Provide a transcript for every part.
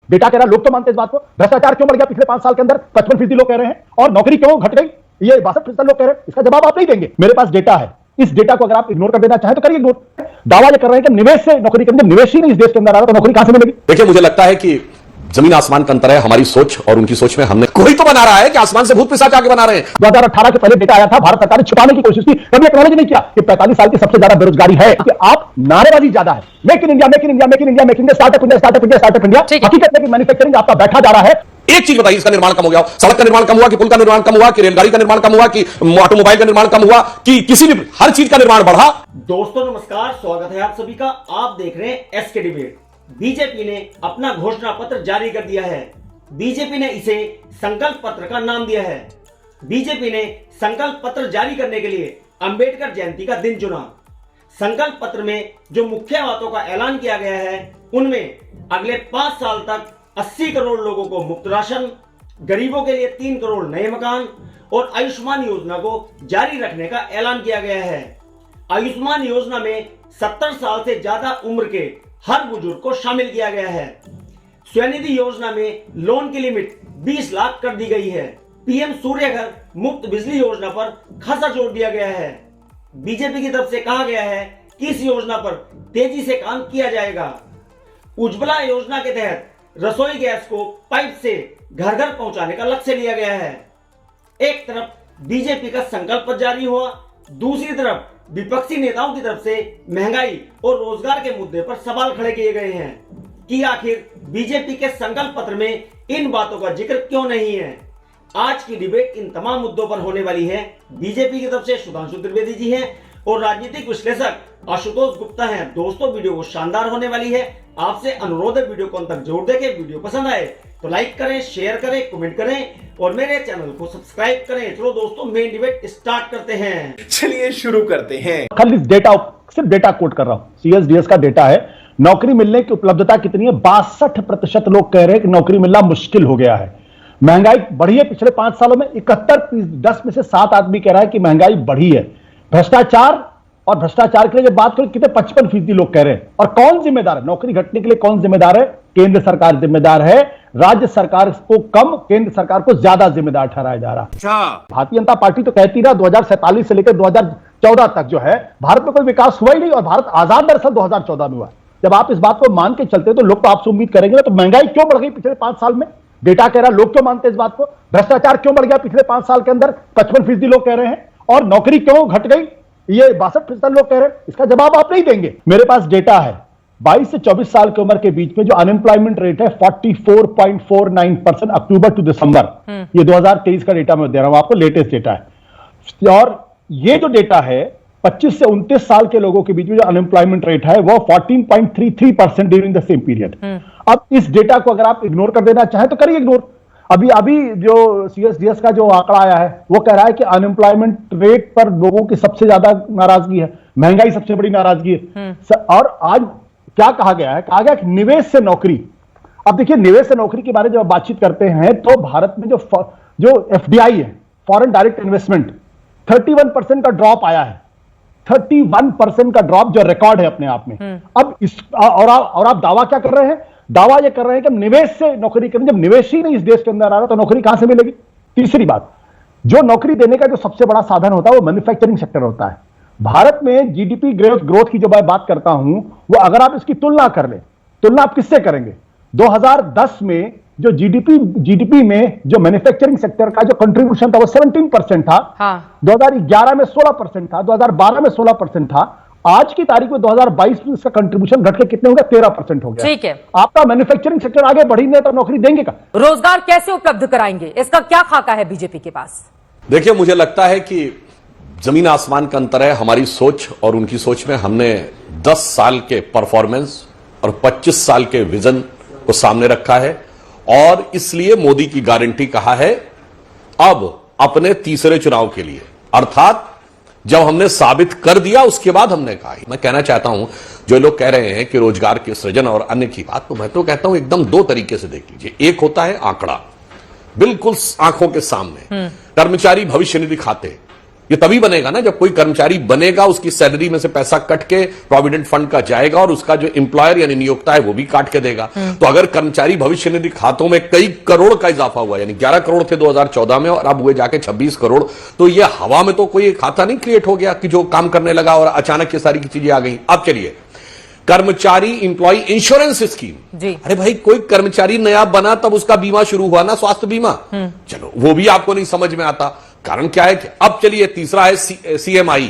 बेटा कह रहा लोग तो मानते इस बात को, भ्रष्टाचार क्यों बढ़ गया पिछले 5 साल के अंदर, 55% लोग कह रहे हैं, और नौकरी क्यों घट गई, ये 62% लोग कह रहे हैं। इसका जवाब आप नहीं देंगे। मेरे पास डेटा है, इस डेटा को अगर आप इग्नोर कर देना चाहें तो करिए इग्नोर। दावा ये कर रहे हैं कि निवेश से नौकरी करेंगे, निवेश ही नहीं इस देश के अंदर आ रहा तो नौकरी कहां से मिलेगी। देखिए, मुझे लगता है कि जमीन आसमान का अंतर है हमारी सोच और उनकी सोच में। हमने कोई तो बना रहा है कि आसमान से भूत पिशाच आके बना रहे हैं। 2018 के पहले डेटा आया था, भारत सरकार ने छुपाने की कोशिश की, कभी एक्नॉलेज नहीं किया कि 45 साल की सबसे ज्यादा बेरोजगारी है। कि आप नारेबाजी ज्यादा है, make in India, make in India, make in India, make in India, startup India, startup India, startup India. हकीकत में मैन्युफैक्चरिंग आपका बैठा जा रहा है। एक चीज बताइए, इसका निर्माण कम हो गया, सड़क का निर्माण कम हुआ कि पुल का निर्माण कम हुआ कि रेलगाड़ी का निर्माण कम हुआ कि ऑटोमोबाइल का निर्माण कम हुआ कि किसी भी हर चीज का निर्माण बढ़ा। दोस्तों नमस्कार, स्वागत है आप सभी का। आप देख रहे हैं एसके डिबेट। बीजेपी ने अपना घोषणा पत्र जारी कर दिया है। बीजेपी ने इसे संकल्प पत्र का नाम दिया है। बीजेपी ने संकल्प पत्र जारी करने के लिए अंबेडकर जयंती का दिन चुना। संकल्प पत्र में जो मुख्य बातों का ऐलान किया गया है उनमें अगले 5 साल तक 80 करोड़ लोगों को मुफ्त राशन, गरीबों के लिए 3 करोड़ नए मकान और आयुष्मान योजना को जारी रखने का ऐलान किया गया है। आयुष्मान योजना में 70 साल से ज्यादा उम्र के हर बुजुर्ग को शामिल किया गया है। स्वनिधि योजना में लोन की लिमिट 20 लाख कर दी गई है। पीएम सूर्य घर मुफ्त बिजली योजना पर खासा जोर दिया गया है। बीजेपी की तरफ से कहा गया है कि इस योजना पर तेजी से काम किया जाएगा। उज्ज्वला योजना के तहत रसोई गैस को पाइप से घर घर पहुंचाने का लक्ष्य लिया गया है। एक तरफ बीजेपी का संकल्प पत्र जारी हुआ, दूसरी तरफ विपक्षी नेताओं की तरफ से महंगाई और रोजगार के मुद्दे पर सवाल खड़े किए गए हैं कि आखिर बीजेपी के संकल्प पत्र में इन बातों का जिक्र क्यों नहीं है। आज की डिबेट इन तमाम मुद्दों पर होने वाली है। बीजेपी की तरफ से सुधांशु त्रिवेदी जी हैं और राजनीतिक विश्लेषक आशुतोष गुप्ता हैं। दोस्तों वीडियो को शानदार होने वाली है। आपसे अनुरोध है वीडियो को अंत तक जरूर देखें। वीडियो पसंद आए तो लाइक करें, शेयर करें, कमेंट करें और मेरे चैनल को सब्सक्राइब करें। चलो दोस्तों मेन डिबेट स्टार्ट करते हैं। चलिए शुरू करते हैं। खाली डेटा, सिर्फ डेटा कोट कर रहा हूं, सीएसडीएस का डेटा है। नौकरी मिलने की उपलब्धता कितनी है? 62% लोग कह रहे हैं कि नौकरी मिलना मुश्किल हो गया है। महंगाई बढ़ी है पिछले 5 सालों में, 71, 10 में से 7 आदमी कह रहा है कि महंगाई बढ़ी है। भ्रष्टाचार, और भ्रष्टाचार के लिए जब बात करें कितने 55% लोग कह रहे हैं। और कौन जिम्मेदार है नौकरी घटने के लिए? कौन जिम्मेदार है? केंद्र सरकार जिम्मेदार है। राज्य सरकार को कम, केंद्र सरकार को ज्यादा जिम्मेदार ठहराया जा रहा है। भारतीय जनता पार्टी तो कहती रहा 2047 से लेकर 2014 तक जो है भारत में कोई विकास हुआ ही नहीं, और भारत आजाद दरअसल 2014 में हुआ। जब आप इस बात को मान के चलते तो लोग तो आपसे उम्मीद करेंगे ना। तो महंगाई क्यों बढ़ गई पिछले 5 साल में? डेटा कह रहा लोग क्यों मानते इस बात को। भ्रष्टाचार क्यों बढ़ गया पिछले 5 साल के अंदर? 55% लोग कह रहे हैं। और नौकरी क्यों घट गई, ये 62% लोग कह रहे हैं। इसका जवाब आप नहीं देंगे। मेरे पास डेटा है, 22 से 24 साल की उम्र के बीच में जो अनएम्प्लॉयमेंट रेट है 44.49% अक्टूबर टू दिसंबर। ये 2023 का डेटा मैं दे रहा हूं आपको, लेटेस्ट डेटा है। और ये जो डेटा है 25 से 29 साल के लोगों के बीच में जो अनएम्प्लॉयमेंट रेट है वो 14.33% ड्यूरिंग द सेम पीरियड। अब इस डेटा को अगर आप इग्नोर कर देना चाहें तो करिए इग्नोर। अभी जो सीएसडीएस का जो आंकड़ा आया है वो कह रहा है कि अनएम्प्लॉयमेंट रेट पर लोगों की सबसे ज्यादा नाराजगी है, महंगाई सबसे बड़ी नाराजगी है। और आज क्या कहा गया है? कहा गया कि निवेश से नौकरी। अब देखिए, निवेश से नौकरी के बारे में जब बातचीत करते हैं तो भारत में जो एफडीआई है, फॉरेन डायरेक्ट इन्वेस्टमेंट, 31% का ड्रॉप आया है। 31% का ड्रॉप जो रिकॉर्ड है अपने आप में। अब इस और आप दावा क्या कर रहे हैं? दावा ये कर रहे हैं कि निवेश से नौकरी करें। जब निवेश ही नहीं इस देश के अंदर आ रहा तो नौकरी कहां से मिलेगी? तीसरी बात, जो नौकरी देने का जो सबसे बड़ा साधन होता है वो मैन्युफैक्चरिंग सेक्टर होता है। भारत में जीडीपी ग्रोथ की जो मैं बात करता हूं वो अगर आप इसकी तुलना कर ले, तुलना आप किससे करेंगे? 2010 में जो जीडीपी में जो मैन्युफैक्चरिंग सेक्टर का जो कंट्रीब्यूशन था वो 17% था। 2011 में 16% था, 2012 में 16% था। आज की तारीख में 2022 में इसका कंट्रीब्यूशन घट के कितने हो गया? 13% हो गया। ठीक है, आपका मैन्युफैक्चरिंग सेक्टर आगे बढ़ी नहीं तो नौकरी देंगे का? रोजगार कैसे उपलब्ध कराएंगे, इसका क्या खाका है बीजेपी के पास? देखिए, मुझे लगता है कि जमीन आसमान का अंतर है हमारी सोच और उनकी सोच में। हमने 10 साल के परफॉर्मेंस और 25 साल के विजन को सामने रखा है और इसलिए मोदी की गारंटी कहा है। अब अपने तीसरे चुनाव के लिए, अर्थात जब हमने साबित कर दिया उसके बाद हमने कहा। मैं कहना चाहता हूं, जो लोग कह रहे हैं कि रोजगार के सृजन और अन्य की बात, तो मैं तो कहता हूं एकदम 2 तरीके से देख लीजिए। एक होता है आंकड़ा, बिल्कुल आंखों के सामने, कर्मचारी भविष्य निधि खाते, ये तभी बनेगा ना जब कोई कर्मचारी बनेगा, उसकी सैलरी में से पैसा कट के प्रोविडेंट फंड का जाएगा और उसका जो एम्प्लॉयर यानी नियोक्ता है वो भी काट के देगा। तो अगर कर्मचारी भविष्य निधि खातों में कई करोड़ का इजाफा हुआ, यानी 11 करोड़ थे 2014 में और अब हुए जाके 26 करोड़, तो ये हवा में तो कोई खाता नहीं क्रिएट हो गया कि जो काम करने लगा और अचानक ये सारी की चीजें आ गई। अब चलिए, कर्मचारी इंप्लॉय इंश्योरेंस स्कीम जी। अरे भाई, कोई कर्मचारी नया बना तब उसका बीमा शुरू हुआ ना, स्वास्थ्य बीमा। चलो वो भी आपको नहीं समझ में आता, कारण क्या है कि अब चलिए तीसरा है CMI,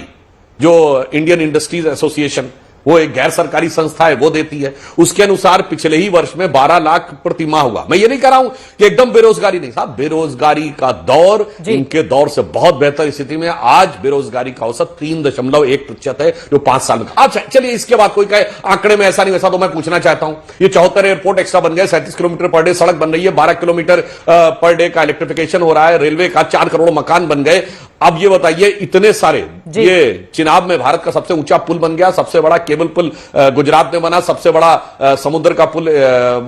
जो इंडियन इंडस्ट्रीज एसोसिएशन, वो एक गैर सरकारी संस्था है, वो देती है। उसके अनुसार पिछले ही वर्ष में 12 लाख प्रति माह हुआ। मैं ये नहीं कह रहा हूं कि एकदम बेरोजगारी नहीं, साहब बेरोजगारी का दौर इनके दौर से बहुत बेहतर स्थिति में। आज बेरोजगारी का औसत 3.1% है, जो 5 साल में। अच्छा चलिए, इसके बाद कोई कहे आंकड़े में ऐसा नहीं वैसा, तो मैं पूछना चाहता हूं, ये 74 एयरपोर्ट एक्स्ट्रा बन गए, 37 किलोमीटर पर डे सड़क बन रही है, 12 किलोमीटर पर डे का इलेक्ट्रिफिकेशन हो रहा है, रेलवे का 4 करोड़ मकान बन गए। अब ये बताइए, इतने सारे, ये चिनाब में भारत का सबसे ऊंचा पुल बन गया, सबसे बड़ा केबल पुल गुजरात में बना, सबसे बड़ा समुद्र का पुल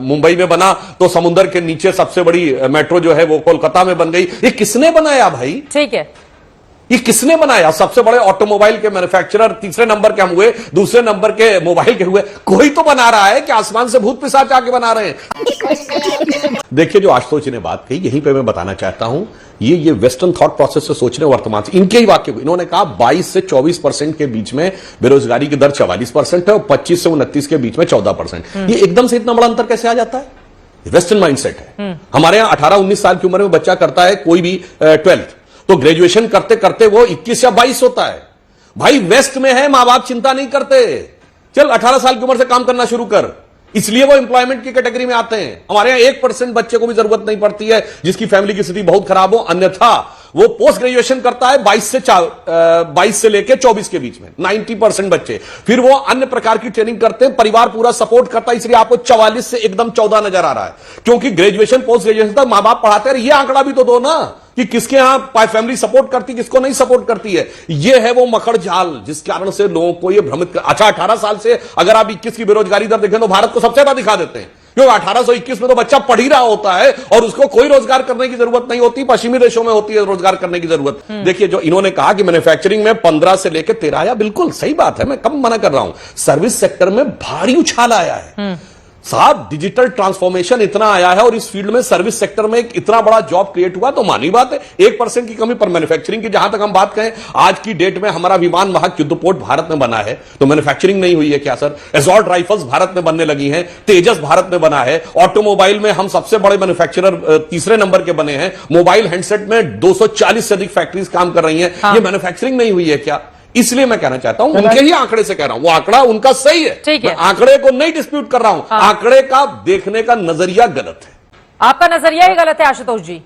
मुंबई में बना, तो समुद्र के नीचे सबसे बड़ी मेट्रो जो है वो कोलकाता में बन गई। ये किसने बनाया भाई? ठीक है, ये किसने बनाया? सबसे बड़े ऑटोमोबाइल के मैन्युफैक्चरर तीसरे नंबर के हम हुए, दूसरे नंबर के मोबाइल के हुए। कोई तो बना रहा है कि आसमान से भूत पिशाच आके बना रहे हैं? देखिए, जो आशुतोष जी ने बात कही, यहीं पे मैं बताना चाहता हूं, ये वेस्टर्न थॉट प्रोसेस से सोचने वर्तमान से, इनके ही वाक्य को इन्होंने कहा 22 से 24% के बीच में बेरोजगारी की दर 44% है और 25 से 29 के बीच में 14%। ये एकदम से इतना बड़ा अंतर कैसे आ जाता है? वेस्टर्न माइंडसेट है। हमारे यहां 18-19 साल की उम्र में बच्चा करता है कोई भी 12th, तो ग्रेजुएशन करते करते वो 21 या 22 होता है। भाई वेस्ट में है, मां बाप चिंता नहीं करते, चल 18 साल की उम्र से काम करना शुरू कर, इसलिए वो एम्प्लॉयमेंट की कैटेगरी में आते हैं। हमारे यहां 1% बच्चे को भी जरूरत नहीं पड़ती है जिसकी फैमिली की स्थिति बहुत खराब हो, अन्यथा वो पोस्ट ग्रेजुएशन करता है 22 से लेकर 24 के बीच में 90% बच्चे। फिर वो अन्य प्रकार की ट्रेनिंग करते हैं, परिवार पूरा सपोर्ट करता है, इसलिए आपको 44 से एकदम 14 नजर आ रहा है, क्योंकि ग्रेजुएशन पोस्ट ग्रेजुएशन तक मां बाप पढ़ाते हैं। ये आंकड़ा भी तो दो ना कि किसके यहां फैमिली सपोर्ट करती, किसको नहीं सपोर्ट करती है। ये है वो मकड़ जाल जिस कारण से लोगों को ये भ्रमित कर। अच्छा, 18 साल से अगर आप 21 की बेरोजगारी दर देखें तो भारत को सबसे ज्यादा दिखा देते हैं, क्योंकि 1821 में तो बच्चा पढ़ ही रहा होता है और उसको कोई रोजगार करने की जरूरत नहीं होती। पश्चिमी देशों में होती है रोजगार करने की जरूरत। देखिए, जो इन्होंने कहा कि मैन्युफैक्चरिंग में 15 से लेकर 13 आया, बिल्कुल सही बात है, मैं कम मना कर रहा हूं। सर्विस सेक्टर में भारी उछाल आया है साहब, डिजिटल ट्रांसफॉर्मेशन इतना आया है और इस फील्ड में सर्विस सेक्टर में इतना बड़ा जॉब क्रिएट हुआ, तो मानी बात है 1% की कमी पर मैन्युफैक्चरिंग की जहां तक हम बात करें, आज की डेट में हमारा विमान महाक युद्धपोत भारत में बना है, तो मैन्युफैक्चरिंग नहीं हुई है क्या सर? असॉल्ट राइफल्स भारत में बनने लगी हैं, तेजस भारत में बना है, ऑटोमोबाइल में हम सबसे बड़े मैन्युफैक्चरर तीसरे नंबर के बने हैं, मोबाइल हैंडसेट में 240 से अधिक फैक्ट्रीज काम कर रही हैं। ये मैन्युफैक्चरिंग नहीं हुई है क्या? इसलिए मैं कहना चाहता हूं, उनके ही आंकड़े से कह रहा हूं, वो आंकड़ा उनका सही है, मैं आंकड़े को नहीं डिस्प्यूट कर रहा हूं। आंकड़े का देखने का नजरिया गलत है। आपका नजरिया ही गलत है आशुतोष जी।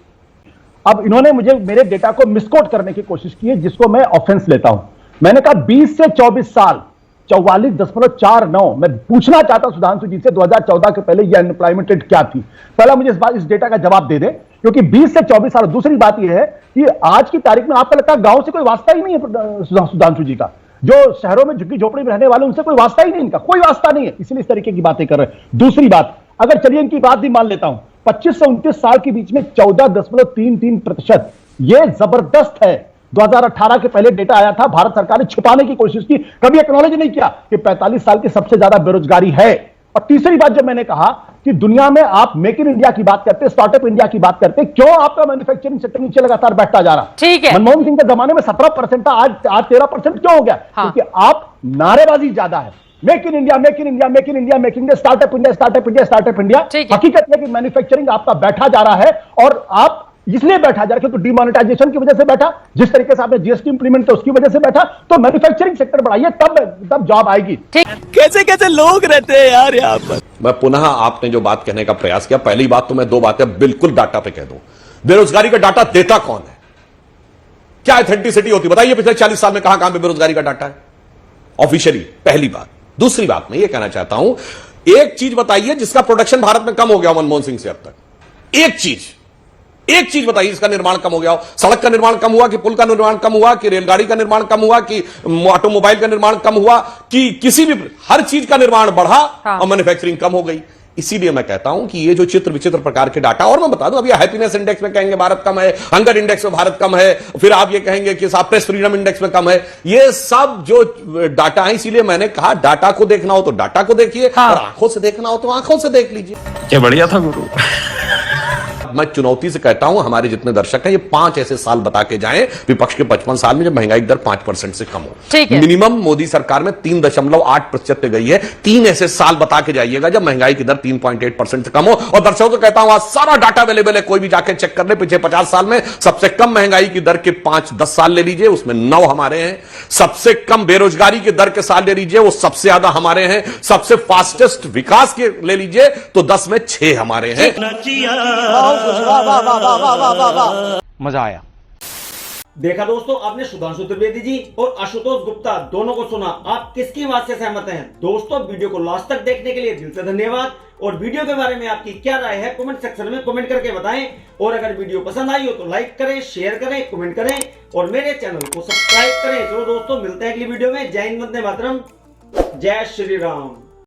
अब इन्होंने मुझे मेरे डेटा को मिसकोट करने की कोशिश की है, जिसको मैं ऑफेंस लेता हूं। मैंने कहा 20 से 24 साल 44.49। मैं पूछना चाहता सुधांशु जी से 2014 के पहले यह अनएम्प्लॉयमेंट रेट क्या थी? पहला मुझे इस डेटा का जवाब दे दे, क्योंकि 20 से 24 साल। दूसरी बात यह है कि आज की तारीख में आपको लगता है गांव से कोई वास्ता ही नहीं है सुधांशु जी का? जो शहरों में झुग्गी झोपड़ी में रहने वाले उनसे कोई वास्ता ही नहीं, इनका कोई वास्ता नहीं है, इसलिए इस तरीके की बातें कर रहे हैं। दूसरी बात, अगर चलिए इनकी बात भी मान लेता हूं, 25 से 29 साल के बीच में 14.33%, यह जबरदस्त है। 2018 के पहले डेटा आया था, भारत सरकार ने छुपाने की कोशिश की, कभी एक्नॉलेज नहीं किया कि 45 साल की सबसे ज्यादा बेरोजगारी है। और तीसरी बात, जब मैंने कहा कि दुनिया में आप मेक इन इंडिया की बात करते हैं, स्टार्टअप इंडिया की बात करते हैं, क्यों आपका मैन्युफैक्चरिंग सेक्टर नीचे लगातार बैठता जा रहा? ठीक है, मनमोहन सिंह के जमाने में 17% था, आज 13% क्यों हो गया? क्योंकि आप नारेबाजी ज्यादा है, make in India, make in India, make in India, make in India, startup India, startup India, startup India. हकीकत है कि मैन्युफैक्चरिंग आपका बैठा जा रहा है, और आप इसलिए बैठा जा रहा है, तो डिमोनेटाइजेशन की वजह से बैठा, जिस तरीके से आपने जीएसटी इंप्लीमेंट किया उसकी वजह से बैठा। तो मैन्युफैक्चरिंग सेक्टर बढ़ाइए, तब जॉब आएगी। कैसे कैसे लोग रहते हैं यार यहाँ पर। मैं पुनः आपने जो बात कहने का प्रयास किया, पहली बात तो मैं 2 बातें बिल्कुल डाटा पे कह दूं। बेरोजगारी का डाटा देता कौन है? क्या ऑथेंटिसिटी होती बताइए? पिछले 40 साल में कहां पे बेरोजगारी का डाटा है ऑफिशियली? पहली बात। दूसरी बात मैं ये कहना चाहता हूं, एक चीज बताइए जिसका प्रोडक्शन भारत में कम हो गया मनमोहन सिंह से अब तक। एक चीज बताइए जिसका निर्माण कम हो गया हो। सड़क का निर्माण कम हुआ कि पुल का निर्माण कम हुआ कि रेलगाड़ी का निर्माण कम हुआ कि ऑटोमोबाइल का निर्माण कम हुआ कि किसी भी, हर चीज का निर्माण बढ़ा और मैन्युफैक्चरिंग कम हो गई। इसीलिए मैं कहता हूं कि ये जो चित्र विचित्र प्रकार के डाटा, और मैं बता दूं, अभी हैप्पीनेस इंडेक्स में कहेंगे भारत कम है, हंगर इंडेक्स में भारत कम है, फिर आप ये कहेंगे कि साहब प्रेस फ्रीडम इंडेक्स में कम है। ये सब जो डाटा है, इसीलिए मैंने कहा डाटा को देखना हो तो डाटा को देखिए, और आंखों से देखना हो तो आंखों से देख लीजिए। क्या बढ़िया था गुरु। मैं चुनौती से कहता हूं, हमारे जितने दर्शक हैं, ये 5 ऐसे साल बता के जाएं विपक्ष के 55 साल में जब महंगाई दर 5% से कम हो। ठीक है। मिनिमम मोदी सरकार में 3.8% पे गई है। 3 ऐसे साल बता के जाइएगा जब महंगाई की दर 3.8% से कम हो। और दर्शकों को कहता हूं, आज सारा डाटा अवेलेबल है, कोई भी जाके चेक कर ले। पिछले 50 साल में सबसे कम महंगाई की दर के 5-10 साल ले लीजिए, उसमें 9 हमारे हैं। सबसे कम बेरोजगारी की दर के साल ले लीजिए, वो सबसे ज्यादा हमारे हैं। सबसे फास्टेस्ट विकास के ले लीजिए तो 10 में 6 हमारे हैं। मजा आया। देखा दोस्तों, आपने सुधांशु त्रिवेदी जी और आशुतोष गुप्ता दोनों को सुना। आप किसकी बात से सहमत हैं? दोस्तों, वीडियो को लास्ट तक देखने के लिए दिल से धन्यवाद। और वीडियो के बारे में आपकी क्या राय है कमेंट सेक्शन में कमेंट करके बताएं। और अगर वीडियो पसंद आई हो तो लाइक करें, शेयर करें, कमेंट करें और मेरे चैनल को सब्सक्राइब करें। चलो दोस्तों, मिलते हैं अगली वीडियो में। जय हिंद, वंदे मातरम, जय श्री राम।